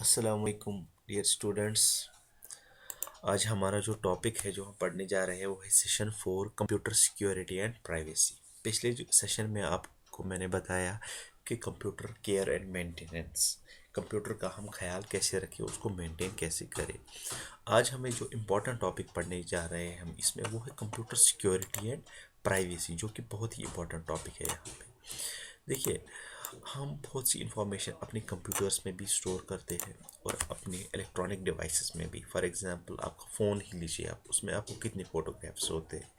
अस्सलाम वालेकुम dear students. आज हमारा जो टॉपिक है जो हम पढ़ने जा रहे हैं वो है session 4 computer security and privacy. पिछले जो सेशन में आपको मैंने बताया कि computer care and maintenance, computer का हम ख्याल कैसे रखें, उसको मेंटेन कैसे करें। आज हमें जो इम्पोर्टेंट टॉपिक पढ़ने जा रहे हैं हम इसमें वो है कंप्यूटर सिक्योरिटी एंड प्राइवेसी, जो कि बहुत ही इम्पोर्टेंट टॉपिक है यहाँ पे। देखिए, हम बहुत सी इंफॉर्मेशन अपने कंप्यूटर्स में भी स्टोर करते हैं और अपने इलेक्ट्रॉनिक डिवाइसेस में भी। फॉर एग्जांपल आपका फ़ोन ही लीजिए, आप उसमें आपको कितने फ़ोटोग्राफ्स होते हैं,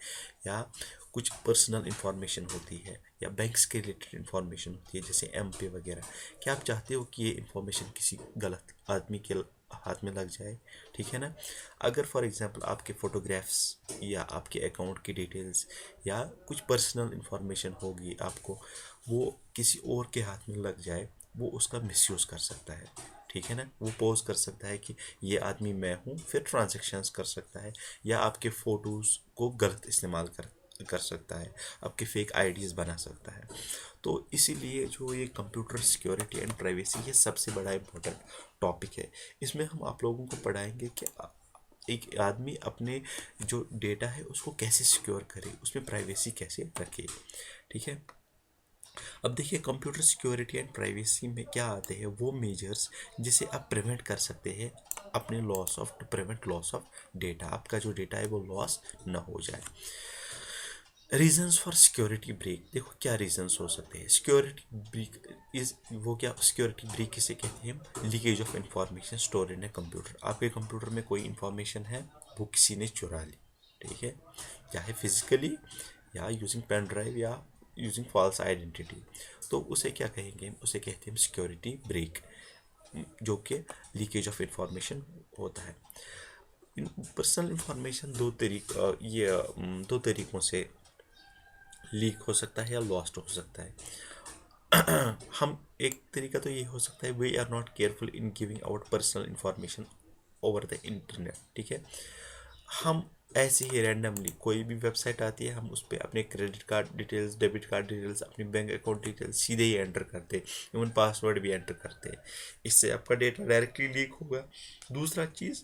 या कुछ पर्सनल इंफॉर्मेशन होती है, या बैंक्स के रिलेटेड इंफॉर्मेशन होती है जैसे एम पे वगैरह। क्या आप चाहते हो कि ये इंफॉर्मेशन किसी गलत आदमी के हाथ में लग जाए? ठीक है ना। अगर फॉर एग्जांपल आपके फ़ोटोग्राफ्स या आपके अकाउंट की डिटेल्स या कुछ पर्सनल इंफॉर्मेशन होगी आपको, वो किसी और के हाथ में लग जाए, वो उसका मिसयूज़ कर सकता है। ठीक है ना। वो पोज कर सकता है कि ये आदमी मैं हूँ, फिर ट्रांजैक्शंस कर सकता है, या आपके फ़ोटोज़ को गलत इस्तेमाल कर सकता है, आपके फेक आईडीज़ बना सकता है। तो इसीलिए जो ये कंप्यूटर सिक्योरिटी एंड प्राइवेसी, ये सबसे बड़ा इम्पोर्टेंट टॉपिक है। इसमें हम आप लोगों को पढ़ाएंगे कि एक आदमी अपने जो डेटा है उसको कैसे सिक्योर करे, उसमें प्राइवेसी कैसे रखे। ठीक है। अब देखिए, कंप्यूटर सिक्योरिटी एंड प्राइवेसी में क्या आते हैं वो मेजर्स जिसे आप प्रिवेंट कर सकते हैं अपने loss of, to prevent loss of data, आपका जो डेटा है वो लॉस ना हो जाए। रीजंस फॉर सिक्योरिटी ब्रेक, देखो क्या रीजंस हो सकते हैं। सिक्योरिटी ब्रेक इज वो क्या, सिक्योरिटी ब्रेक किसे कहते हैं? Leakage of information store in a computer. आपके कंप्यूटर में कोई इंफॉर्मेशन है, वो किसी ने चुरा ली, ठीक है, चाहे फिजिकली या यूजिंग पेन ड्राइव या यूजिंग फॉल्स आइडेंटिटी, तो उसे क्या कहेंगे? उसे कहते हैं सिक्योरिटी ब्रेक, जो कि लीकेज ऑफ इंफॉर्मेशन होता है। पर्सनल इंफॉर्मेशन दो तरीकों से लीक हो सकता है या लॉस्ट हो सकता है। हम एक तरीका तो ये हो सकता है, we are not careful in giving out personal information over the internet. ठीक है। हम ऐसे ही रैंडमली कोई भी वेबसाइट आती है, हम उस पर अपने credit card details, debit card details, अपनी बैंक अकाउंट डिटेल्स सीधे ही एंटर करते हैं, इवन पासवर्ड भी एंटर करते हैं। इससे आपका डेटा डायरेक्टली लीक होगा। दूसरा चीज़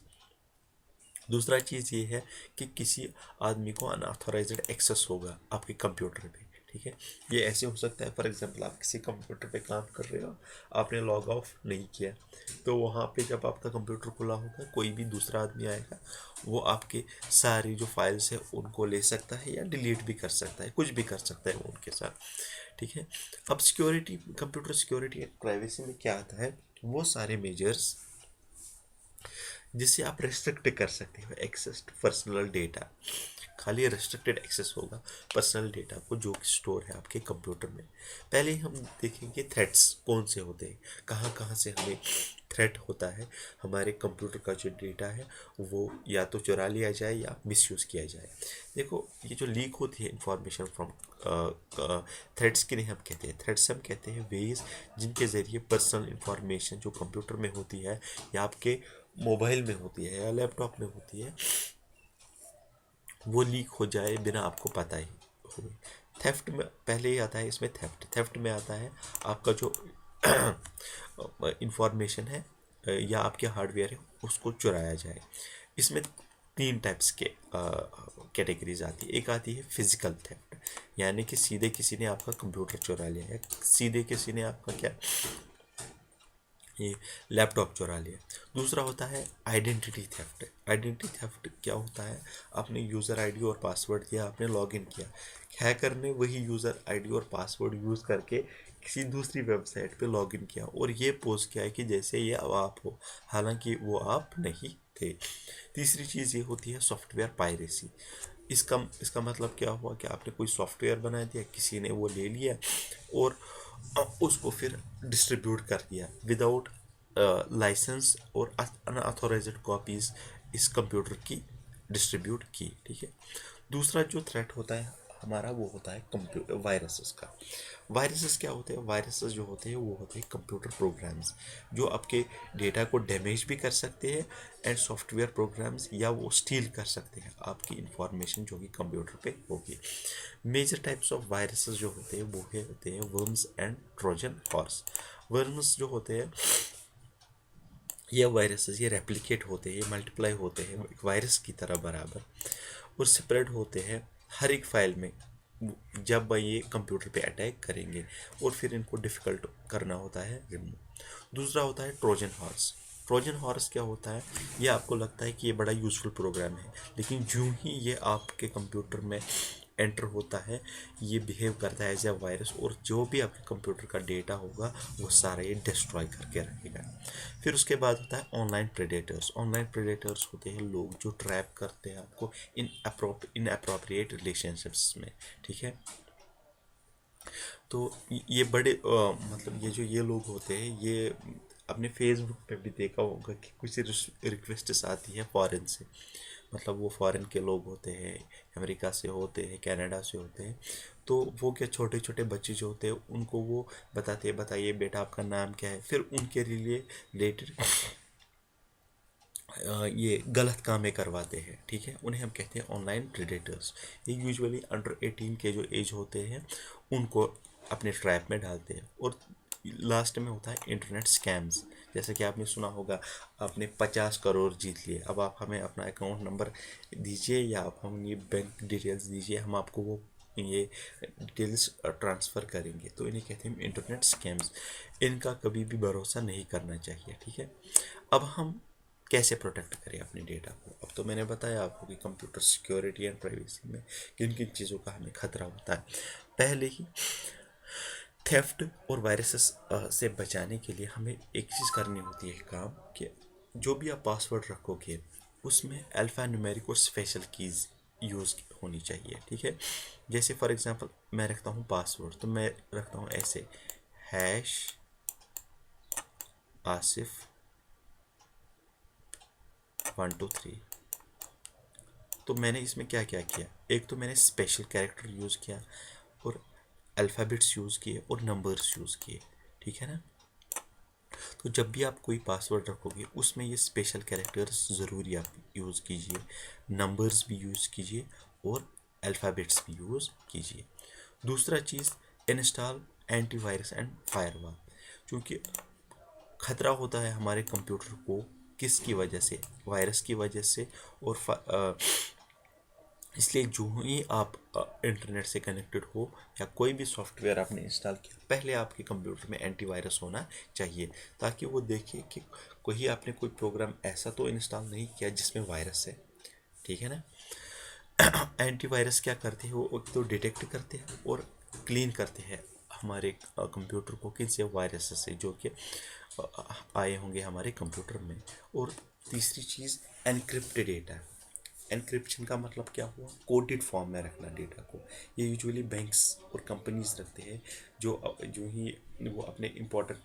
दूसरा चीज़ ये है कि किसी आदमी को अनऑथोराइज्ड एक्सेस होगा आपके कंप्यूटर पे। ठीक है। ये ऐसे हो सकता है, फॉर एग्जांपल आप किसी कंप्यूटर पे काम कर रहे हो, आपने लॉग ऑफ नहीं किया, तो वहाँ पे जब आपका कंप्यूटर खुला होगा, कोई भी दूसरा आदमी आएगा, वो आपके सारी जो फाइल्स है उनको ले सकता है या डिलीट भी कर सकता है, कुछ भी कर सकता है वो उनके साथ। ठीक है। अब security, computer security and privacy में क्या आता है, वो सारे मेजर्स जिससे आप रेस्ट्रिक्ट कर सकते हो एक्सेस टू पर्सनल डेटा। खाली रेस्ट्रिक्टेड एक्सेस होगा पर्सनल डेटा को जो कि स्टोर है आपके कंप्यूटर में। पहले हम देखेंगे थ्रेट्स कौन से होते हैं, कहाँ कहाँ से हमें थ्रेट होता है हमारे कंप्यूटर का जो डेटा है वो या तो चुरा लिया जाए या मिसयूज़ किया जाए। देखो, ये जो लीक होती है इंफॉर्मेशन फ्रॉम थ्रेड्स के लिए हम कहते हैं, थ्रेड्स हम कहते हैं वेज जिनके ज़रिए पर्सनल इंफॉर्मेशन जो कंप्यूटर में होती है या आपके मोबाइल में होती है या लैपटॉप में होती है, वो लीक हो जाए बिना आपको पता ही हो। थेफ्ट में पहले ही आता है, इसमें थेफ्ट में आता है आपका जो इंफॉर्मेशन है या आपके हार्डवेयर है उसको चुराया जाए। इसमें तीन टाइप्स के कैटेगरीज आती है। एक आती है फिजिकल थेफ्ट, यानी कि सीधे किसी ने आपका कंप्यूटर चुरा लिया है, सीधे किसी ने आपका क्या, ये लैपटॉप चुरा लिया। दूसरा होता है आइडेंटिटी थेफ्ट। आइडेंटिटी थेफ्ट क्या होता है, आपने यूज़र आईडी और पासवर्ड दिया, आपने लॉगिन किया, हैकर ने वही यूज़र आईडी और पासवर्ड यूज़ करके किसी दूसरी वेबसाइट पे लॉगिन किया और ये पोस्ट किया है कि जैसे ये अब आप हो, हालांकि वो आप नहीं थे। तीसरी चीज़ ये होती है सॉफ्टवेयर पायरेसी। इसका मतलब क्या हुआ कि आपने कोई सॉफ्टवेयर बना दिया, किसी ने वो ले लिया और उसको फिर डिस्ट्रीब्यूट कर दिया विदाउट लाइसेंस, और अनऑथोराइज्ड कॉपीज इस कंप्यूटर की डिस्ट्रीब्यूट की। ठीक है। दूसरा जो थ्रेट होता है हमारा वो होता है कंप्यूटर वायरसेस का। वायरसेस क्या होते हैं? वायरसेस जो होते हैं वो होते हैं कंप्यूटर प्रोग्राम्स जो आपके डेटा को डैमेज भी कर सकते हैं एंड सॉफ्टवेयर प्रोग्राम्स, या वो स्टील कर सकते हैं आपकी इंफॉर्मेशन जो कि कंप्यूटर पे होगी। मेजर टाइप्स ऑफ वायरसेस जो होते हैं वो होते हैं worms and Trojan horse. Worms जो होते हैं ये वायरसेस ये रेप्लिकेट होते हैं, ये मल्टीप्लाई होते हैं एक वायरस की तरह बराबर, और स्प्रेड होते हैं हर एक फाइल में जब ये कंप्यूटर पे अटैक करेंगे, और फिर इनको डिफ़िकल्ट करना होता है रिमूव। दूसरा होता है ट्रोजन हॉर्स। ट्रोजन हॉर्स क्या होता है? ये आपको लगता है कि ये बड़ा यूज़फुल प्रोग्राम है, लेकिन जो ही ये आपके कंप्यूटर में एंटर होता है, ये बिहेव करता है एज ए वायरस, और जो भी आपके कंप्यूटर का डेटा होगा वो सारा ये डिस्ट्रॉय करके रखेगा। फिर उसके बाद होता है ऑनलाइन प्रेडेटर्स। ऑनलाइन प्रेडेटर्स होते हैं लोग जो ट्रैप करते हैं आपको इन अप्रोप्रिएट रिलेशनशिप्स में, ठीक है। तो ये बड़े मतलब ये जो ये लोग होते हैं, ये अपने फेसबुक पे भी देखा होगा कि कुछ रिक्वेस्ट्स आती है फॉरेन से, मतलब वो फॉरेन के लोग होते हैं, अमेरिका से होते हैं, कनाडा से होते हैं। तो वो क्या छोटे छोटे बच्चे जो होते हैं उनको वो बताते हैं, बताइए बेटा आपका नाम क्या है, फिर उनके लिए रिलेटेड ये गलत कामें करवाते हैं, ठीक है। उन्हें हम कहते हैं ऑनलाइन प्रेडेटर्स। ये यूजुअली अंडर 18 के जो एज होते हैं उनको अपने ट्रैप में डालते हैं। और लास्ट में होता है इंटरनेट स्कैम्स। जैसे कि आपने सुना होगा, आपने 50 करोड़ जीत लिए, अब आप हमें अपना अकाउंट नंबर दीजिए या आप हम ये बैंक डिटेल्स दीजिए, हम आपको वो ये डिटेल्स ट्रांसफ़र करेंगे। तो इन्हें कहते हैं इंटरनेट स्कैम्स। इनका कभी भी भरोसा नहीं करना चाहिए, ठीक है। अब हम कैसे प्रोटेक्ट करें अपने डेटा को? अब तो मैंने बताया आपको कि कंप्यूटर सिक्योरिटी एंड प्राइवेसी में किन किन चीज़ों का हमें खतरा होता है। पहले ही थेफ्ट और वायरसेस से बचाने के लिए हमें एक चीज़ करनी होती है काम, कि जो भी आप पासवर्ड रखोगे उसमें अल्फ़ा न्यूमेरिक और स्पेशल कीज़ यूज़ होनी चाहिए, ठीक है। जैसे फॉर एग्जांपल मैं रखता हूँ पासवर्ड, तो मैं रखता हूँ ऐसे हैश आसिफ 123। तो मैंने इसमें क्या क्या किया, एक तो मैंने स्पेशल कैरेक्टर यूज़ किया, और अल्फ़ाबेट्स यूज़ किए, और नंबर्स यूज़ किए, ठीक है ना। तो जब भी आप कोई पासवर्ड रखोगे उसमें ये स्पेशल कैरेक्टर्स ज़रूरी आप यूज़ कीजिए, नंबर्स भी यूज़ कीजिए, और अल्फ़ाबेट्स भी यूज़ कीजिए। दूसरा चीज़, इंस्टॉल एंटीवायरस एंड फायरवॉल। क्योंकि खतरा होता है हमारे कंप्यूटर को किसकी वजह से, वायरस की वजह से, और इसलिए जो ही आप इंटरनेट से कनेक्टेड हो या कोई भी सॉफ्टवेयर आपने इंस्टॉल किया, पहले आपके कंप्यूटर में एंटीवायरस होना चाहिए, ताकि वो देखे कि कोई आपने कोई प्रोग्राम ऐसा तो इंस्टॉल नहीं किया जिसमें वायरस है, ठीक है ना। एंटीवायरस क्या करते हैं, वो एक तो डिटेक्ट करते हैं और क्लीन करते हैं हमारे कंप्यूटर को किन से, वायरस से जो कि आए होंगे हमारे कंप्यूटर में। और तीसरी चीज़, एनक्रिप्टेड डेटा। एनक्रिप्शन का मतलब क्या हुआ, कोडेड फॉर्म में रखना डेटा को। ये यूजुअली बैंक्स और कंपनीज रखते हैं, जो ही वो अपने इम्पोर्टेंट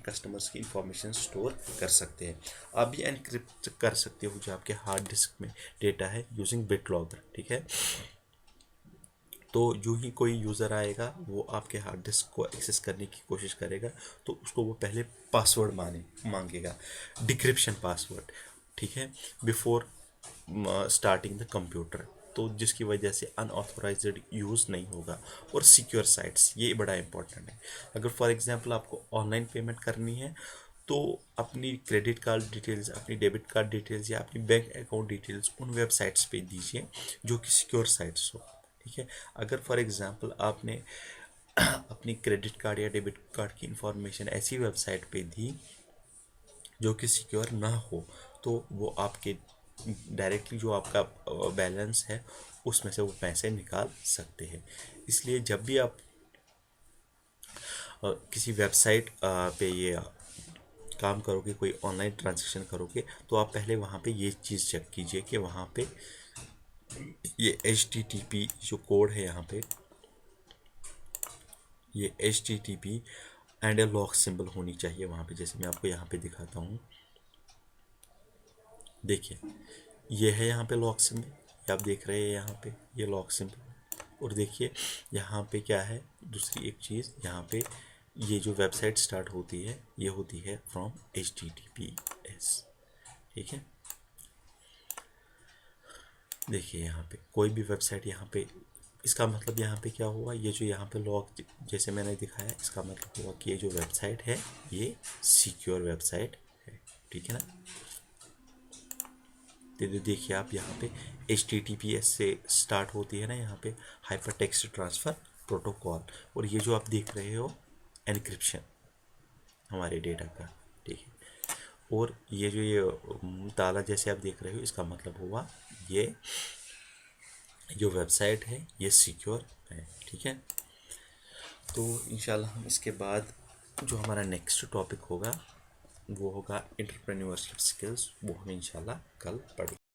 कस्टमर्स की इंफॉर्मेशन स्टोर कर सकते हैं। आप भी एनक्रिप्ट कर सकते हो जो आपके हार्ड डिस्क में डेटा है यूजिंग बिटलॉगर, ठीक है। तो जो ही कोई यूज़र आएगा वो आपके हार्ड डिस्क को एक्सेस करने की कोशिश करेगा, तो उसको वो पहले पासवर्ड मांगेगा, डिक्रिप्शन पासवर्ड, ठीक है, बिफोर स्टार्टिंग द कंप्यूटर। तो जिसकी वजह से अनऑथोराइज्ड यूज़ नहीं होगा। और सिक्योर साइट्स, ये बड़ा इंपॉर्टेंट है। अगर फॉर एग्जांपल आपको ऑनलाइन पेमेंट करनी है, तो अपनी क्रेडिट कार्ड डिटेल्स, अपनी डेबिट कार्ड डिटेल्स या अपनी बैंक अकाउंट डिटेल्स उन वेबसाइट्स पे दीजिए जो कि सिक्योर साइट्स हो, ठीक है। अगर फॉर एग्जांपल आपने अपनी क्रेडिट कार्ड या डेबिट कार्ड की इंफॉर्मेशन ऐसी वेबसाइट पे दी जो कि सिक्योर ना हो, तो वो आपके डायरेक्टली जो आपका बैलेंस है उसमें से वो पैसे निकाल सकते हैं। इसलिए जब भी आप किसी वेबसाइट पे ये काम करोगे, कोई ऑनलाइन ट्रांजेक्शन करोगे, तो आप पहले वहाँ पे ये चीज़ चेक कीजिए कि वहाँ पे ये HTTP जो कोड है, यहाँ पे ये HTTP and A lock symbol होनी चाहिए वहाँ पे। जैसे मैं आपको यहाँ पे दिखाता हूँ, देखिए ये है यहाँ पे लॉक सिंबल, ये आप देख रहे हैं यहाँ पे ये लॉक सिंबल। और देखिए यहाँ पे क्या है, दूसरी एक चीज़ यहाँ पे, ये जो वेबसाइट स्टार्ट होती है ये होती है फ्रॉम HTTPS, ठीक है। देखिए यहाँ पे कोई भी वेबसाइट यहाँ पे इसका मतलब यहाँ पे क्या हुआ, ये जो यहाँ पे लॉक जैसे मैंने दिखाया, इसका मतलब हुआ कि ये जो वेबसाइट है ये सिक्योर वेबसाइट है, ठीक है ना। देखिए आप यहाँ पे HTTPS से स्टार्ट होती है ना यहाँ पे, हाइपर टेक्स्ट ट्रांसफ़र प्रोटोकॉल, और ये जो आप देख रहे हो एनक्रिप्शन हमारे डेटा का, ठीक है। और ये जो ये ताला जैसे आप देख रहे हो, इसका मतलब हुआ ये जो वेबसाइट है ये सिक्योर है, ठीक है। तो इंशाल्लाह हम इसके बाद जो हमारा नेक्स्ट टॉपिक होगा वो होगा एंटरप्रेन्योरशिप स्किल्स, वो हम इंशाल्लाह कल पढ़ेंगे।